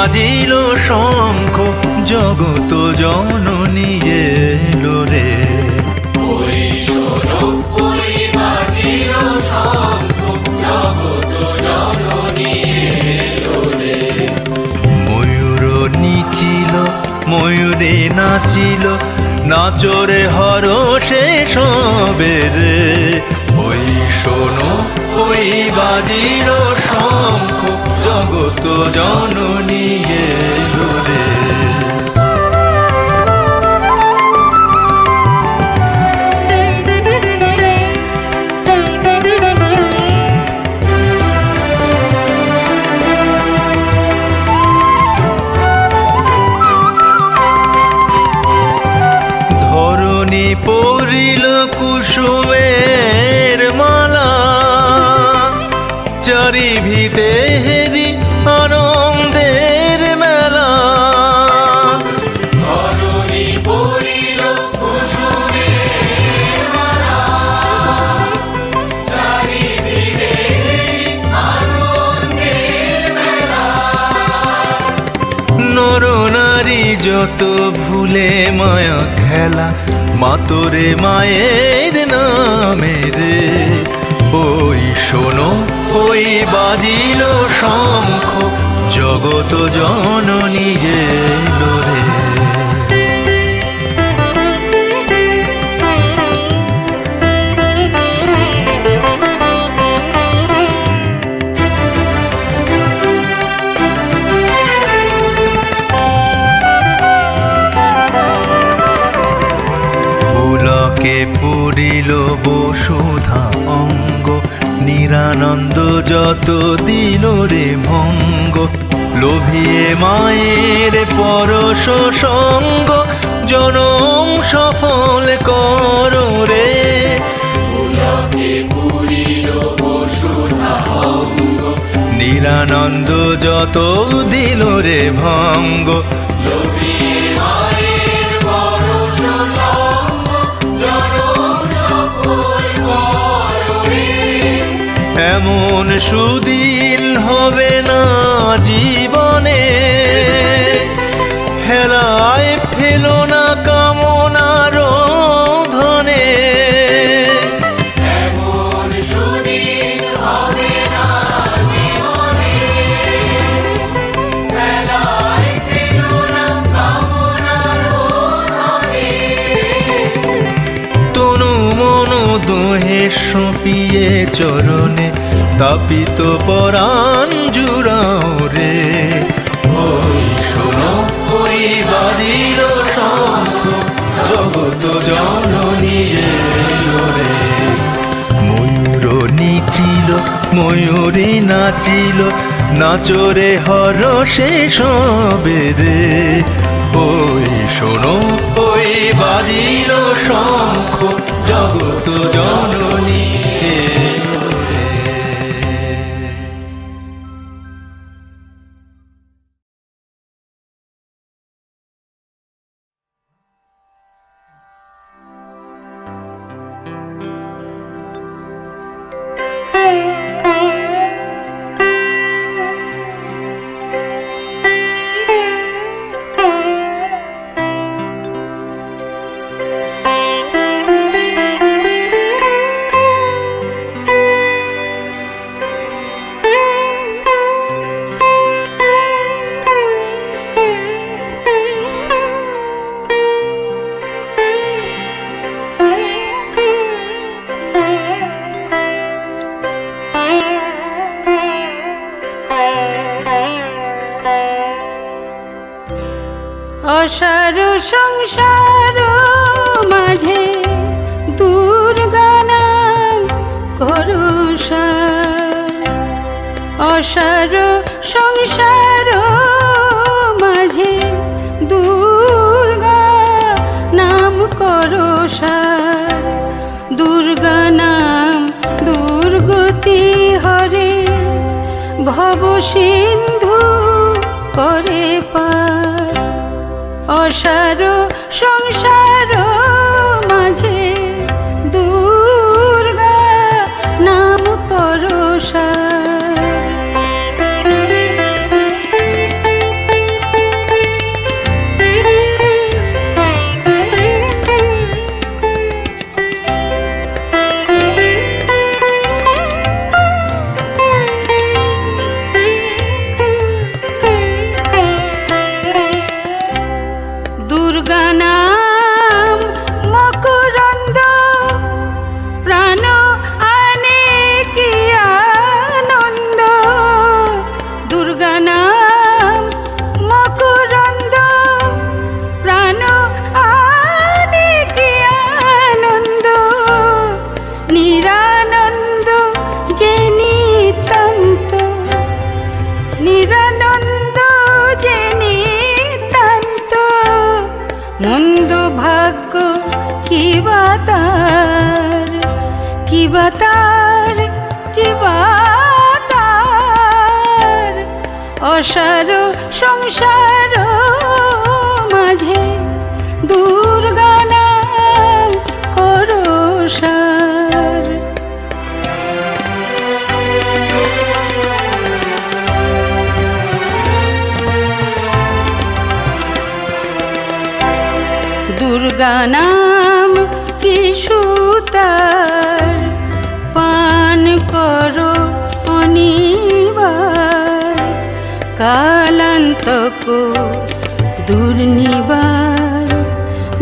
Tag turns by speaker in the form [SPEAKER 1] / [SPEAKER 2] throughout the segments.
[SPEAKER 1] বাজিল শঙ্খ জগত জননী এলো রে।
[SPEAKER 2] ওই শোনো ওই বাজিল শঙ্খ জগত জননী এলো রে।
[SPEAKER 1] ময়ূর নিচিল ময়ূরে নাচিল নাচরে হরষে সবে রে। ওই শোনো ওই বাজিল শঙ্খ জগত জননী এলো রে। ধরণী পড়িল কুসুমের মালা চারি ভিতে হেরি আনন্দের মেলা।
[SPEAKER 2] ধরণী পড়িল কুসুমের মালা চারিদিকে আনন্দের মেলা।
[SPEAKER 1] নর নারী যত ভুলে মায়া খেলা মাতরে মায়ের নামে রে। ওই শোনো ওই বাজিল শঙ্খ জগত জননী এলো রে। পুলকে পুরিল বসুধা অঙ্গ নিরানন্দ যত দিল রে ভঙ্গ। লোভিয়ে মায়ের পরশ সঙ্গ জনম সফল কর রে।
[SPEAKER 2] পুলকে পুরিল বসুধা অঙ্গ
[SPEAKER 1] নিরানন্দ যত দিল রে ভঙ্গ।
[SPEAKER 2] লোভিয়ে মায়ের পরশ সঙ্গ জনম সফল কর রে।
[SPEAKER 1] এমন সুদিন হবে না জীবনে হেলায় ফেলো না কামনার ধনে।
[SPEAKER 2] এমন সুদিন হবে না জীবনে বেলায় ফেলো না কামনার ধনে।
[SPEAKER 1] তনু মন দোহে সঁপিয়ে চরণে তাপিত পরাণ জুড়াও রে। ওই শোনো ওই বাজিল শঙ্খ জগত জননী এলো রে। ময়ূর নিচিল ময়ূরে নাচিল নাচরে হরষে সবে রে। ওই শোনো ওই বাজিল শঙ্খ জগত জননী এলো রে।
[SPEAKER 3] অসার সংসার মাঝে দুর্গা নাম করো সার। অসার সংসার মাঝে দুর্গা নাম করো সার। দুর্গা নাম দুর্গতি হরে ভব সিন্ধু করে পার। অসার সংসার মাঝে দুর্গা নাম করো সার। কি বা তার, কি বা তার, কি বা তার অসার সংসার মাঝে দুর্গা নাম করো সার। দুর্গা নাম কি সুতার পান করো অনিবার, কালান্তক দুর্নিবার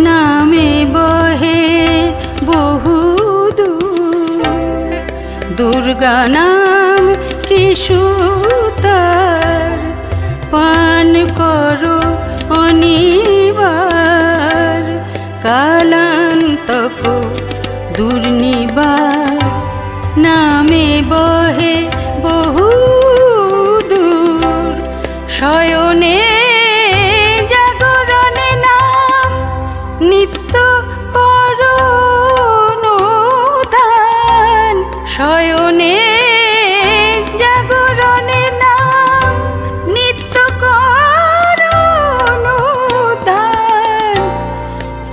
[SPEAKER 3] নামে বহে বহুদূর। দুর্গা নাম কি সুতার পান করো অনিবার, কালান্তক দুর্নিবার নামে বহে বহুদূর। শয়নে জাগরণে নাম নিত্য করো অনুধান, শয়নে জাগরণে নাম নিত্য করো অনুধান।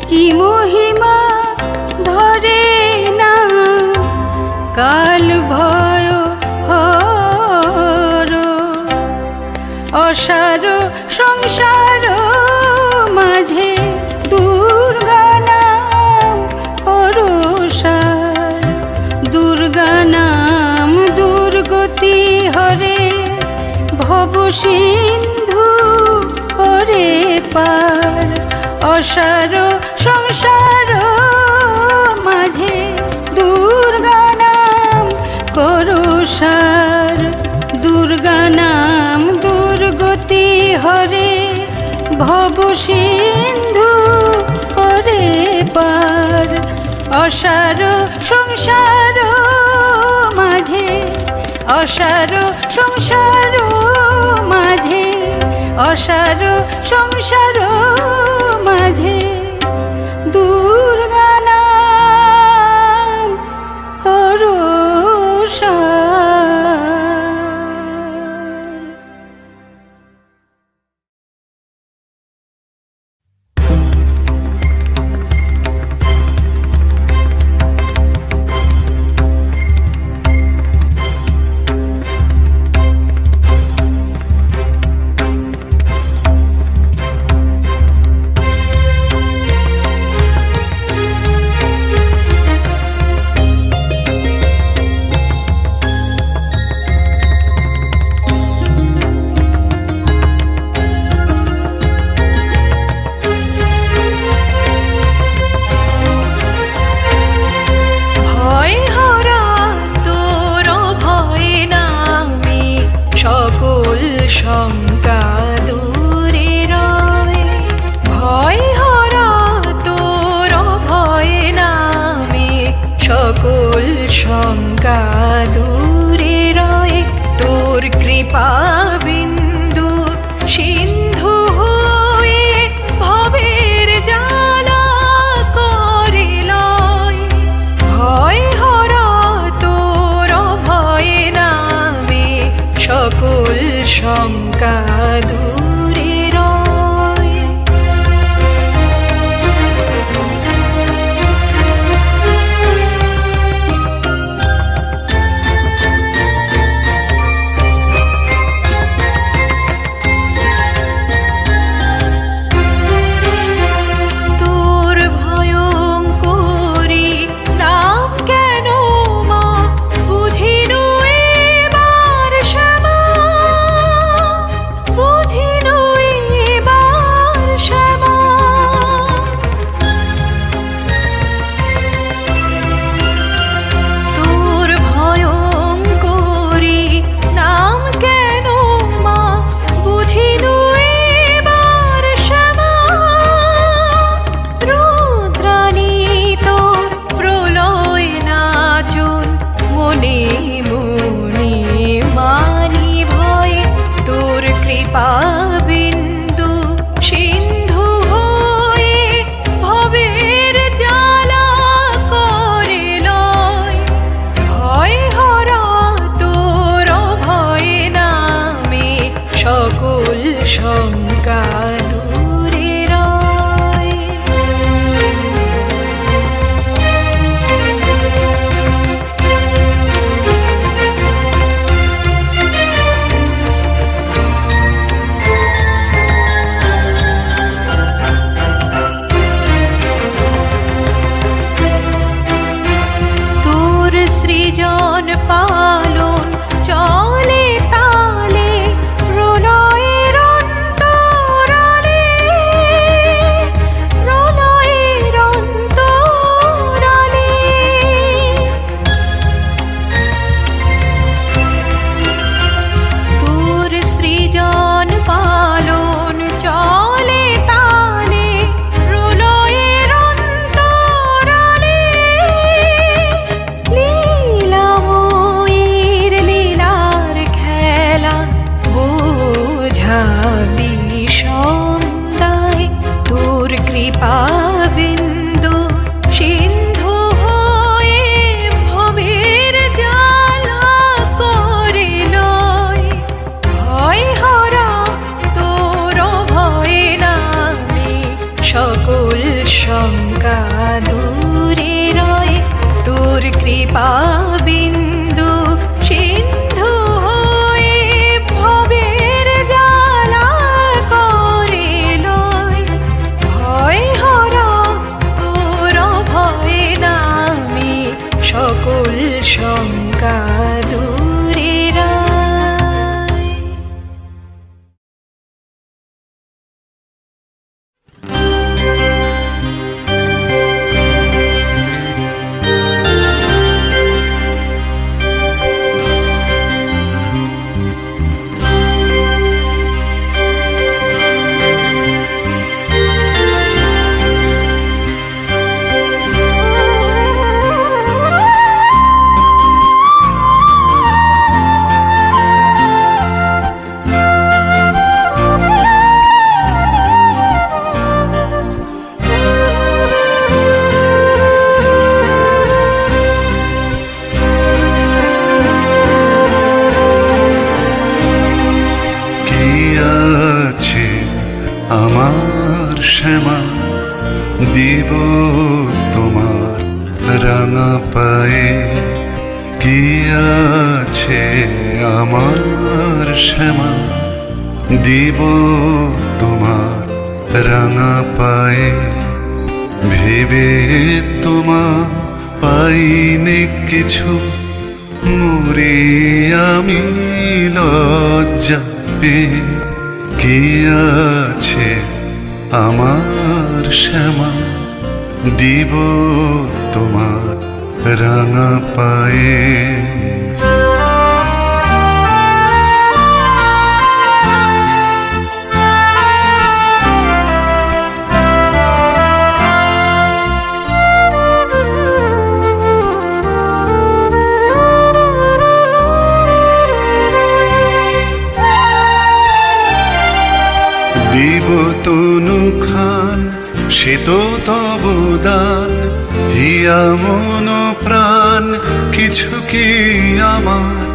[SPEAKER 3] কি মহিমা ধরে না কাল ভয় হর, অসার সংসার মাঝে দুর্গা নাম করো সার। দুর্গা নাম দুর্গতি হরে ভব সিন্ধু করে পার, অসার সংসার মাঝে দুর্গা নাম করো সার। দুর্গা নাম দুর্গতি হরে ভব সিন্ধু করে পার, অসার সংসার মাঝে, অসার সংসার মাঝে, অসার সংসার মাঝে দুর্গা নাম করো সার। সৃজন পালন চলে তালে প্রলয়ের অন্তরালে, প্রলয়ের অন্তরালে। তোর সৃজন পালন চলে তালে প্রলয়ের অন্তরালে, লীলাময়ীর লীলার খেলা বোঝাবি সন্ধ্যায়। তোর কৃপা বিন্দু সিন্ধু হয়ে ভবের জ্বালা করে লয়। ভয় হরা তোর ভয়ে নামে সকল শঙ্কা দূরে রয়। তোর কৃপা বিন্দু সিন্ধু হয়ে ভবের জ্বালা করে লয়। ভয় হরা তোর ভয়ে নামে সকল শঙ্কা দূরে রয়।
[SPEAKER 4] কি আছে আমার শ্যামা, দিব তোমার রাঙা পায়ে। কি আছে আমার শ্যামা, দিব তোমার রাঙা পায়ে। ভেবে তোমা পাইনি কিছু, মরি আমি লজ্জা পেয়ে। কি আছে আমার শ্যামা, দিব তোমার রাঙা পায়ে। দিব তনু খান সে তো তব দান, হিয়া মন প্রাণ কিছু কি আমার।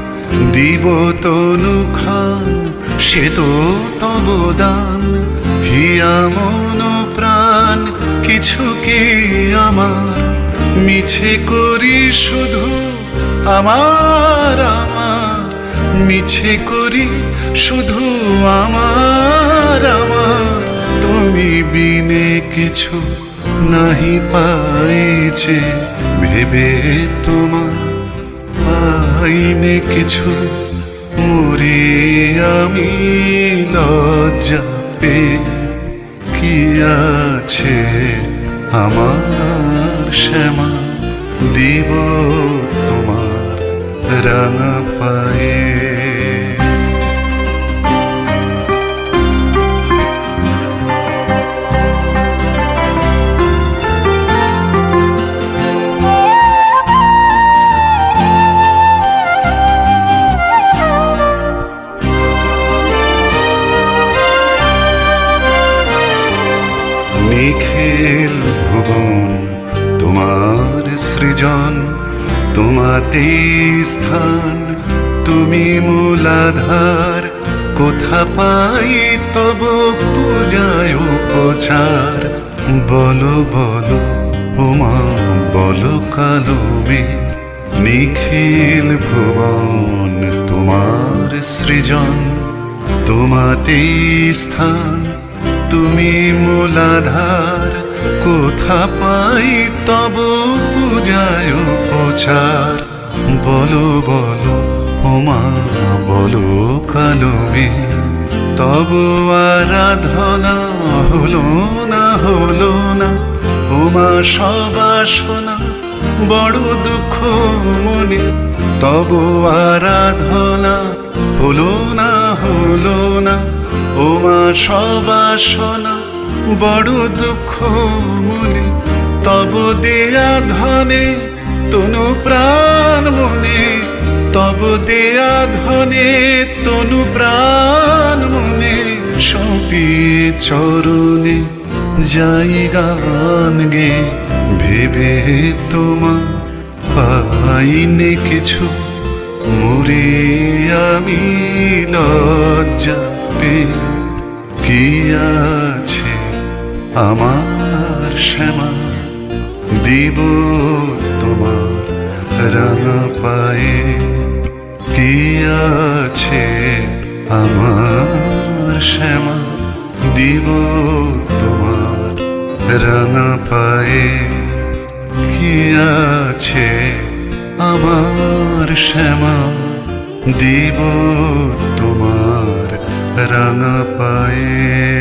[SPEAKER 4] দিব তনু খান সে তো তব দান, হিয়া মন প্রাণ কিছু কি আমার। মিছে করি শুধু আমার আমার, মিছে করি শুধু আমার আমার। তুমি বিনে কিছু নাহি পাইছে, ভেবে তোমার পাইনে কিছু, মরি আমি লজ্জা পেয়ে। কি আছে আমার শ্যামা, দিব তোমার রাঙা পায়ে। নিখিল ভুবন তোমার সৃজন, তোমাতে স্থান তুমি মূলাধার। কোথা পাই তব পূজায় উপচার, বলো বলো ওমা বলো কালমে। নিখিল ভুবন তোমার সৃজন, তোমাতে স্থান তুমি মূলাধার। কোথা পাই তব পূজায় উপচার, বলো বলো ওমা বলো কালো মেঘ তব আরাধনা হলো না ওমা সবাসনা বড় দুঃখ মনে তব আরাধনা হলো না ওমা সবাসনা বড় দুঃখ মনে তব দেয়া ধনে তনু প্রাণ মনে তব দেয়া ধনে তনু প্রাণ মনে সপিয়ে চরণে যাই গান গে ভেবে তোমা পাইনে কিছু মরে আমি লজ্জা পেয়ে কি আছে আমার শ্যামা দিব তোমার রাঙা পায়ে কি আছে আমার শ্যামা দিব তোমার রাঙা পায়ে কি আছে আমার শ্যামা দিব তোমার রাঙা পায়ে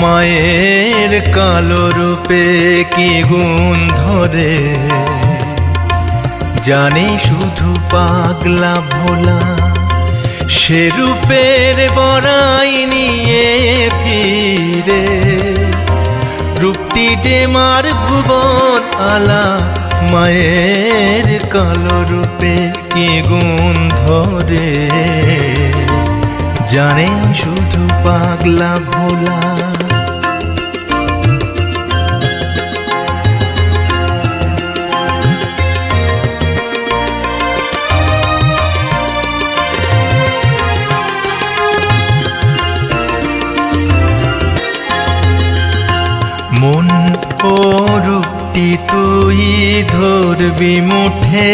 [SPEAKER 1] মায়ের কালো রূপে কি গুণ ধরে, জানে শুধু পাগলা ভোলা। সে রূপের বড়াই নিয়ে ফিরে, রূপটি যে মার ভুবন আলা। মায়ের কালো রূপে কি গুণ ধরে, জানে শুধু পাগলা ভোলা। মন ও রূপটি তুই ধরবি মুঠে,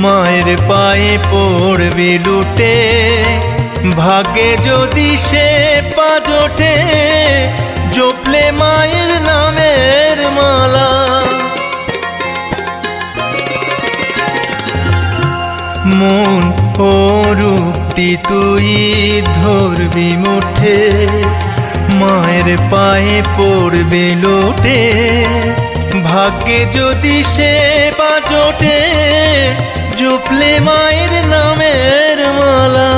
[SPEAKER 1] মায়ের পায়ে পড়বি লুটে। ভাগ্যে যদি সে পা জোটে, জপলে মায়ের নামের মালা। মন ও রূপটি তুই ধরবি মুঠে, মায়ের পায়ে পড়বে লোটে। ভাগ্যে যদি সে পা জোটে, জপলে মায়ের নামের মালা।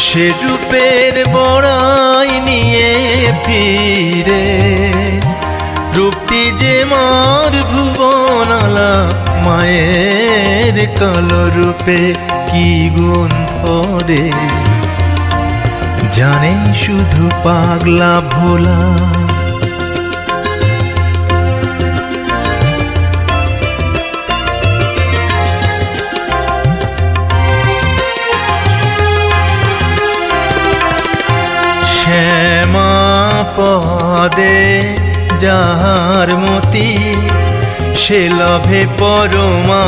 [SPEAKER 1] সে রূপের বড়াই নিয়ে ফিরে, রূপটি যে মার ভুবনালা। মায়ের কালো রূপে কি গুণ ধরে, জানে শুধু পাগলা ভোলা। শ্যামা পদে যাহার মতি, সে লভে পরমা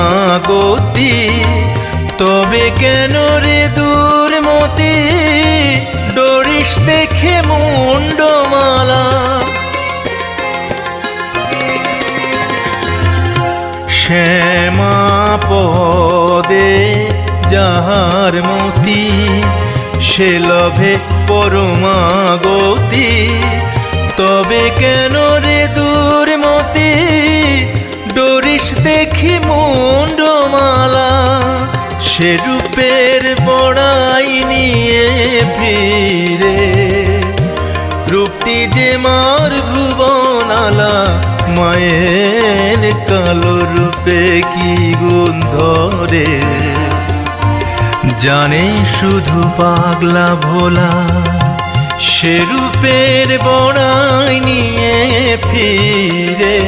[SPEAKER 1] গতি। তবে কেন রে দুর্মতি, ডরিস দেখে মুন্ডমালা। শ্যামা পদে যাহার মতি, সে লভে পরমা গতি। তবে কেন রে দুর্মতি, ডরিস দেখি মুন্ডমালা। সে রূপের বড়াই নিয়ে ফিরে, রূপটি যে মার ভুবনালা। মায়ের কালো রূপে কি গুণ ধরে, জানে শুধু পাগলা ভোলা। সে রূপের বড়াই নিয়ে ফিরে,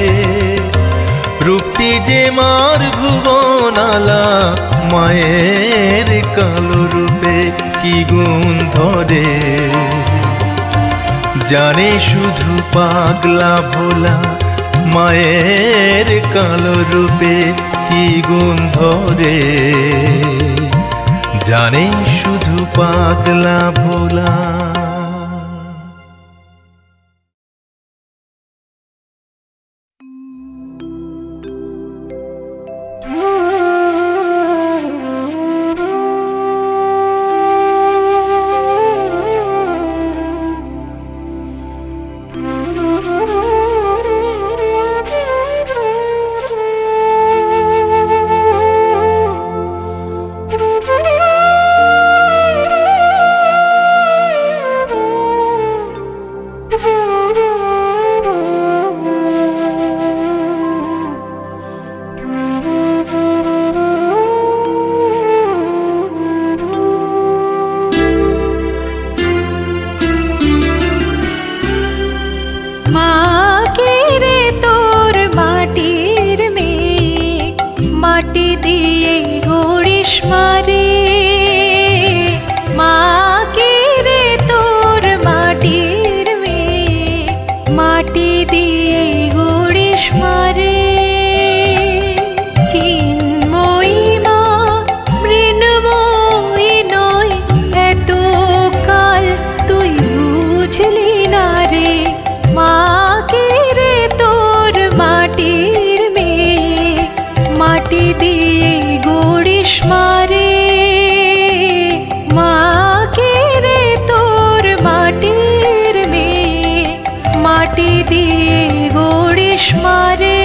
[SPEAKER 1] রূপটি যে মার ভুবনালা। মায়ের কালো রূপে কি গুণ ধরে, জানে শুধু পাগলা ভোলা। মায়ের কালো রূপে কি গুণ ধরে, জানে শুধু পাগলা ভোলা।
[SPEAKER 3] মাকে রে তোর মাটির মেয়ে। দিয়ে গড়িস মারে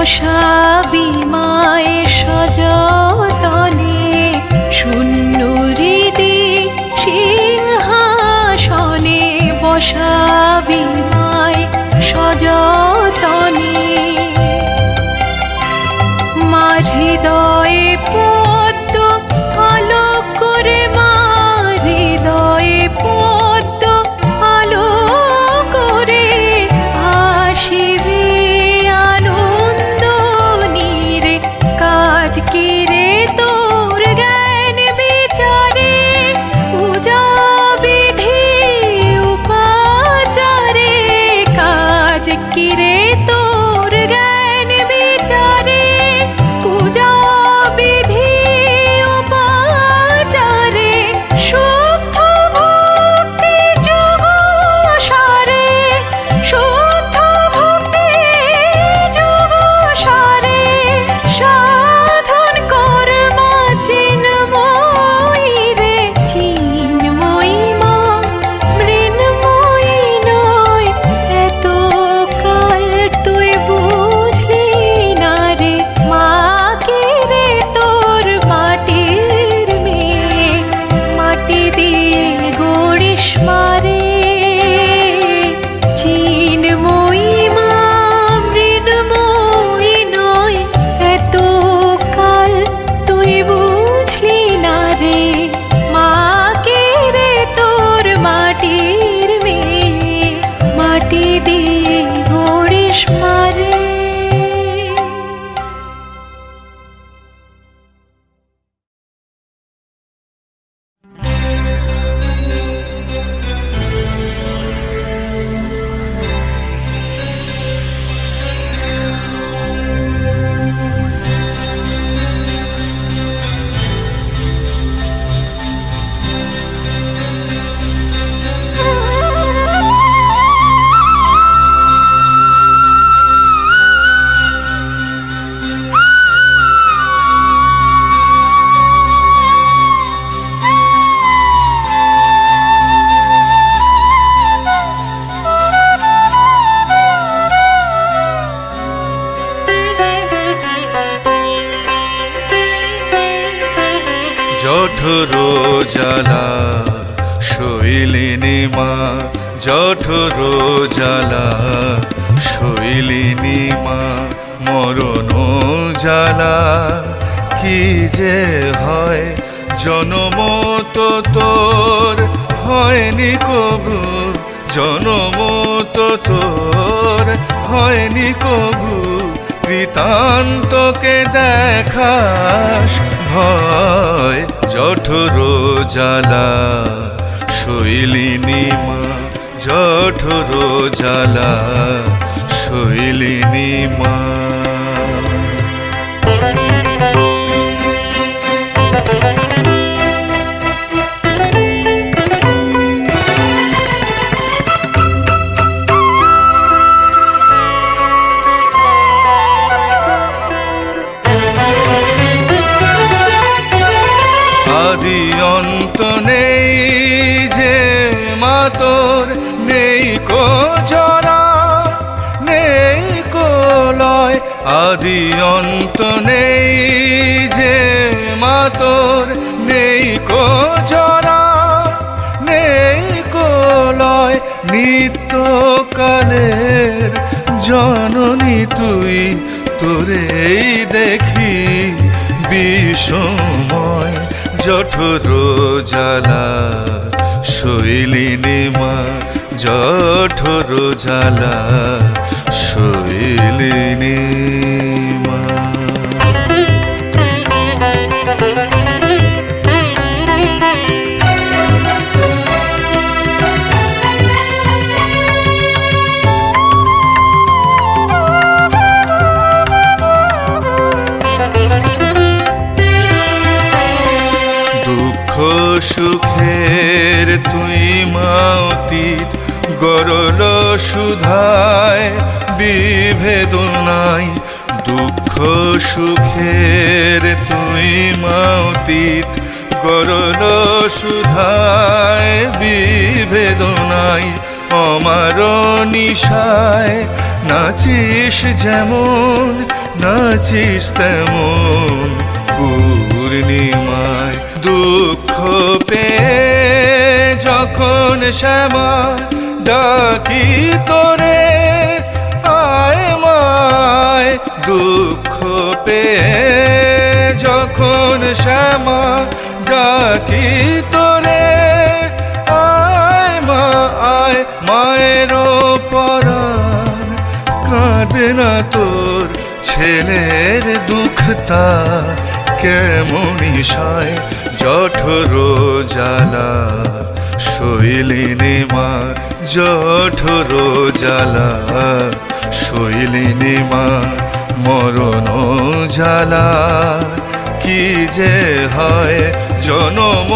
[SPEAKER 3] বসাবি মায়ের সযতনে শূন্য হৃদি সিংহাসনে বসাবি মায় সযতনে মা হৃদয়ে পদ্ম আলোক করে মা হৃদয়ে পদ্ম আলোক করে আসিবে কিরে তোর জ্ঞান বিচারে পূজা বিধি উপাচারে কাজ কিরে তোর জ্ঞান বিচারে পূজা বিধি উপাচারে শুদ্ধ ভক্তি যোগ সারে শুদ্ধ ভক্তি যোগ সারে
[SPEAKER 4] জঠর জ্বালা শৈলিনী মা জঠর জ্বালা শৈলিনী মা মরণ জ্বালা কি যে হয় জনম তো তোর হয়নি কবু জনম তো তোর হয়নি কবু কৃতান্তকে দেখাস ভয় জঠর জ্বালা শৈলিনী মা জঠর জ্বালা শৈলিনী মা তোর নেই কো জরা নেই কো লয় আদি অন্ত নেই যে মা তোর নেই কো জরা নেই কো লয় নিত্যকালের জননী তুই তোরেই দেখি বিষময় জঠর জ্বালা শৈলিনী মা জঠর জ্বালা শৈলিনী মা। সুখের তুই মাওতিত গরল সুধায় বিভেদনাই দুঃখ সুখের তুই মাওতিত গরল সুধায় বিভেদনাই অমার নিশায় নাচিস যেমন নাচিস তেমন পূর্ণিমায় দুঃখ পেয়ে যখন শ্যামা ডাকি তোরে আয় মায় দুঃখ পেয়ে যখন শ্যামা ডাকি তোরে আয় মা আয় মায়ের পরাণ কাঁদে না তোর ছেলের দুঃখতা কেমনি সয় জঠর জ্বালা শৈলিনী মা জঠর জ্বালা শৈলিনী মা মরণ জ্বালা কি যে হয় জনম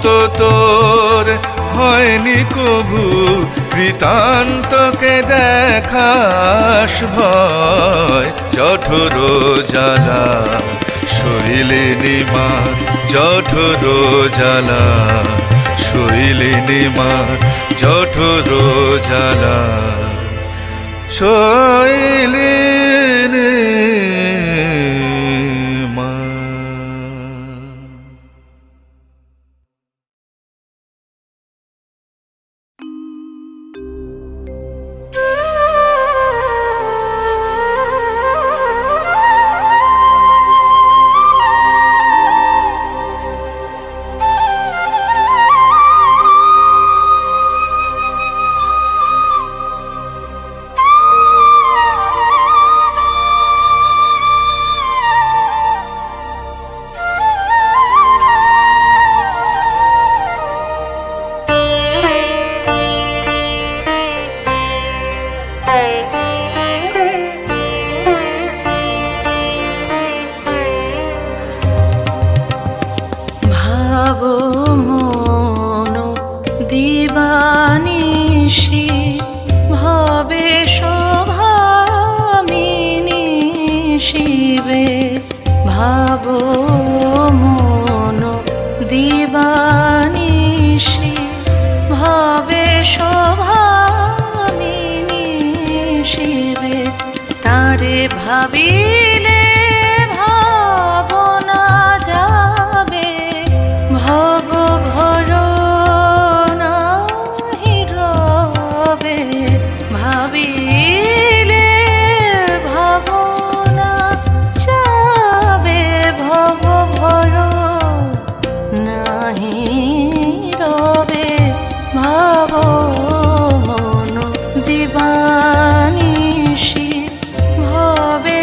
[SPEAKER 4] তো তোর হয়নি কভু বৃতান্তকে দেখাস ভয় জঠর জ্বালা শৈলিনী মা জঠর জ্বালা শৈলিনী মা জঠর জ্বালা শৈলিনী মা।
[SPEAKER 3] ভাবিলে ভাবনা যাবে ভব ভরনা হিরবে ভাবিলে ভাবনা যাবে ভব ভর নাহি রবে ভাব মন দিবানিশি ভবে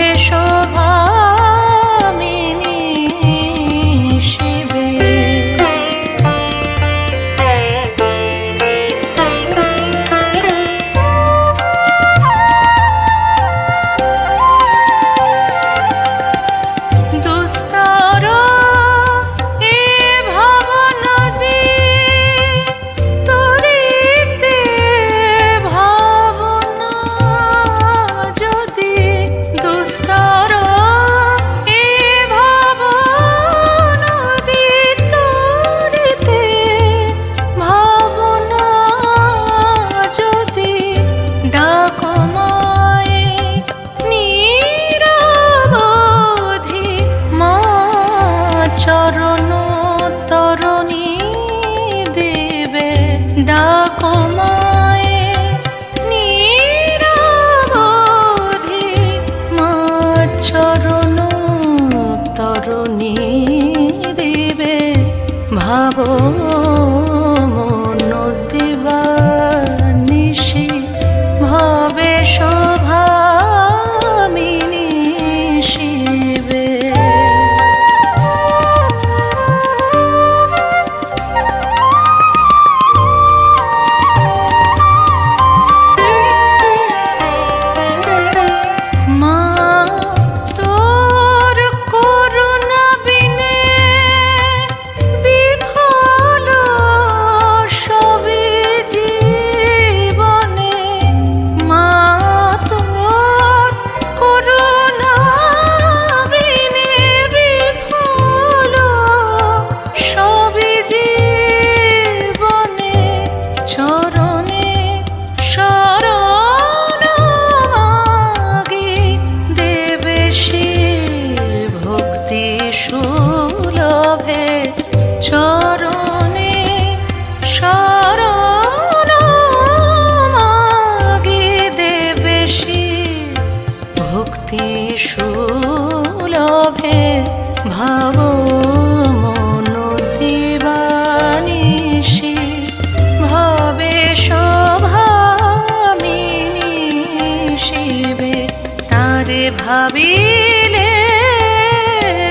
[SPEAKER 3] ভাবিলে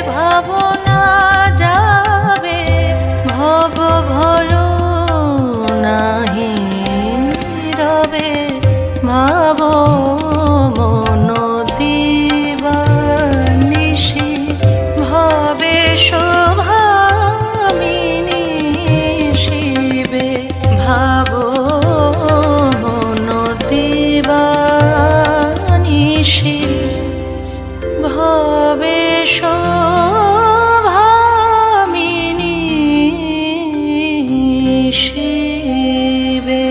[SPEAKER 3] ভাবনা যাবে, ভব ভর নাহি রবে, ভাব মন দিবানিশি, ভবে শোভামিনী শিবে, ভাব মন দিবানিশি, ভবে শোভামিনী শিবে।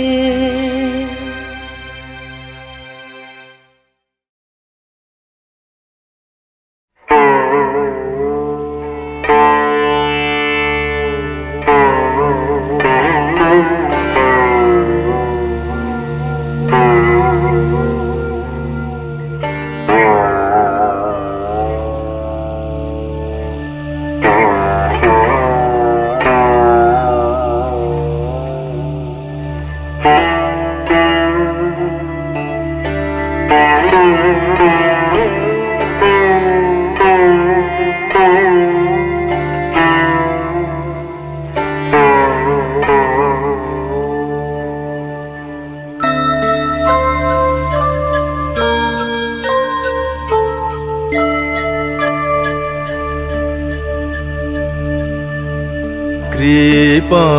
[SPEAKER 1] কৃপা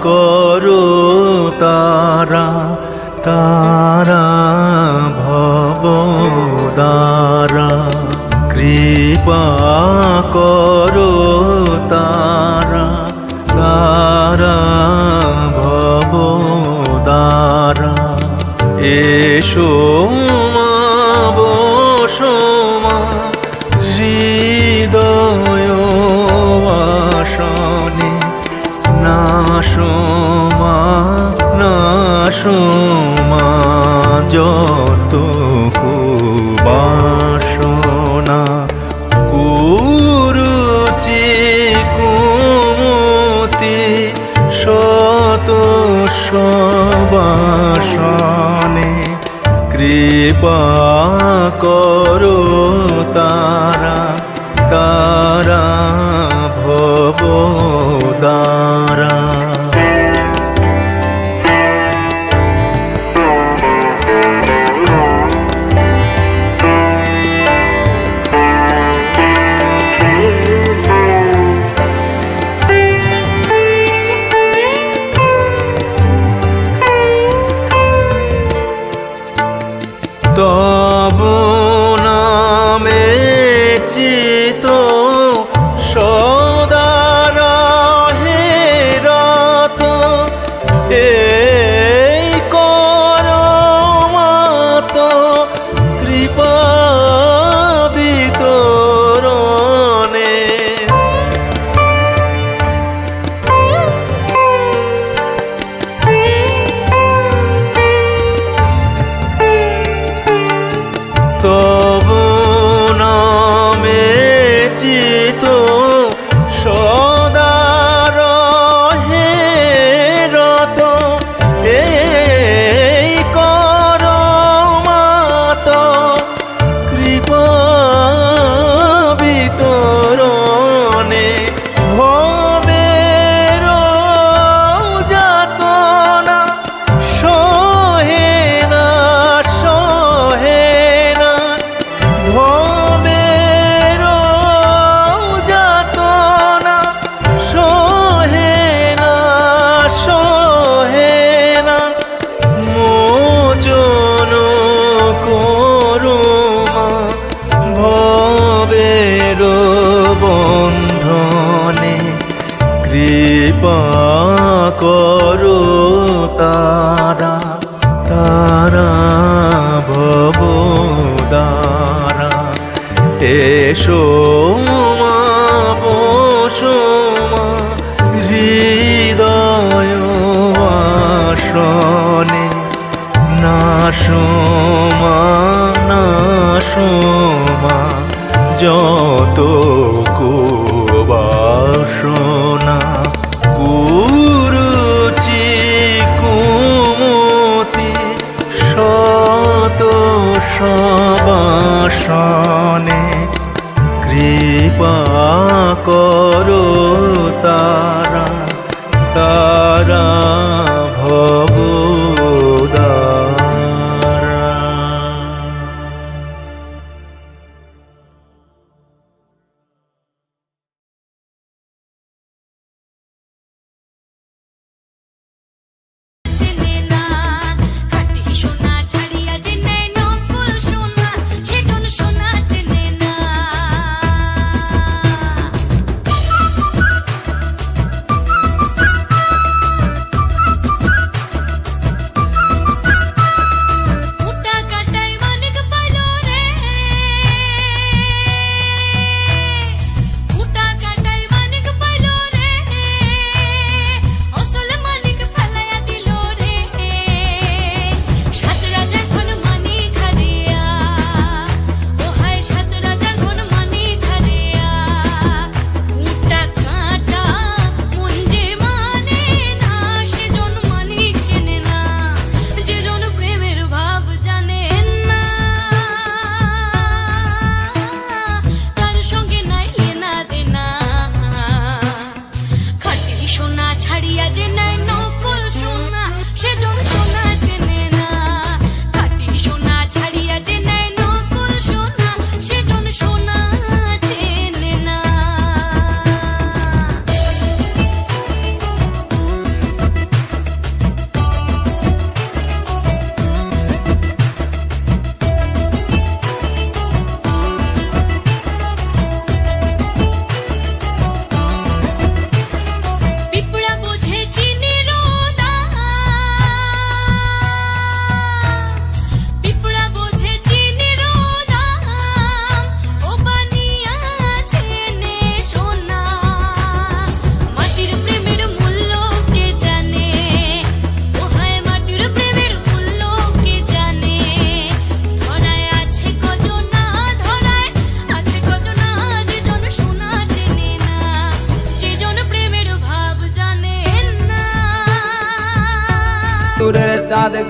[SPEAKER 1] করো তারা তারা ভব দ্বারা, কৃপা করো তারা তারা ভব দ্বারা, এসো মা বসো মা হৃদয় আসনে, নাশো মা যত বাসনা, কুরুচি কুমতি শত সবাসনে, কৃপা করো তারা তারা ভব দ্বারা। তব নামে চিত সদা রহে রত, এই কর মাত কৃপা বিতরণে, তব নামে চিত সদা রহে রত, এই কর মাত কৃপা বিতরণে, ভবের যাতনা সহে না সহে না, ভবের যাতনা সহে না সহে না, মোচন করো মা ভবের বন্ধনে, কৃপা করো তারা তারা ভব দ্বারা, এসো মা বসো মা হৃদয় আসনে, নাশো মা যত কুবাসনা, কুরুচি কুমতি শত সবাসনা,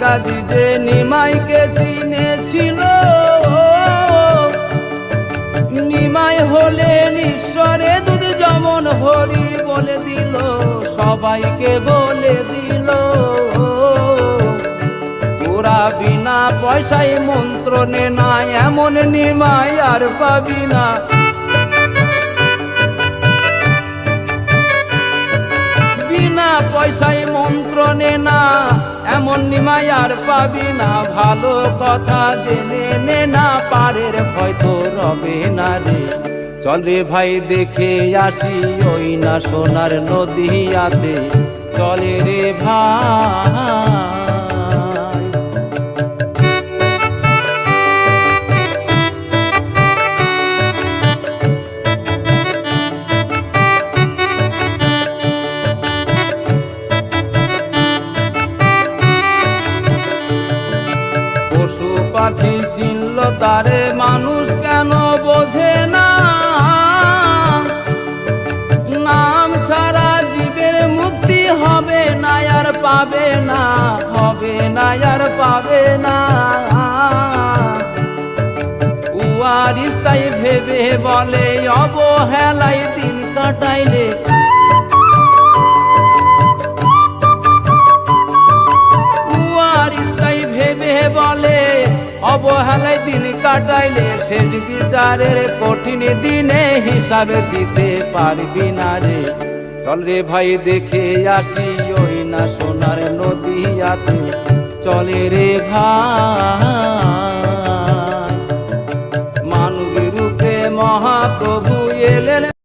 [SPEAKER 5] গাজী যে নিমাইকে চিনেছিল, নিমাই হলেন ঈশ্বরে দুধ যেমন হরি বলে দিল, সবাইকে বলে দিল। তোরা বিনা পয়সায় মন্ত্র নে না, এমন নিমাই আর পাবি না। বিনা পয়সায় মন্ত্র নে না, এমন নিমাই আর পাবি না। ভালো কথা জেনে নে না, পারের ভয় তো রবে না রে। চল রে ভাই দেখে আসি ওই না সোনার নদীয়াতে, চলে রে ভাই। পশু পাখি চিনল তারে, মানুষ কেন বোঝে না? নাম ছাড়া জীবের মুক্তি হবে না আর পাবে না, হবে না আর পাবে না। উয়ারিস তাই ভেবে বলে, অবহেলায় দিন কাটাইলে। উয়ারিস তাই ভেবে বলে, অবহেলায় দিন কাটাইলে শেষ বিচারের কঠিন দিনে হিসাবে দিতে পারবি না রে। চল রে ভাই দেখে আসি ওই না সোনার নদীয়াতে, চলে রে ভাই।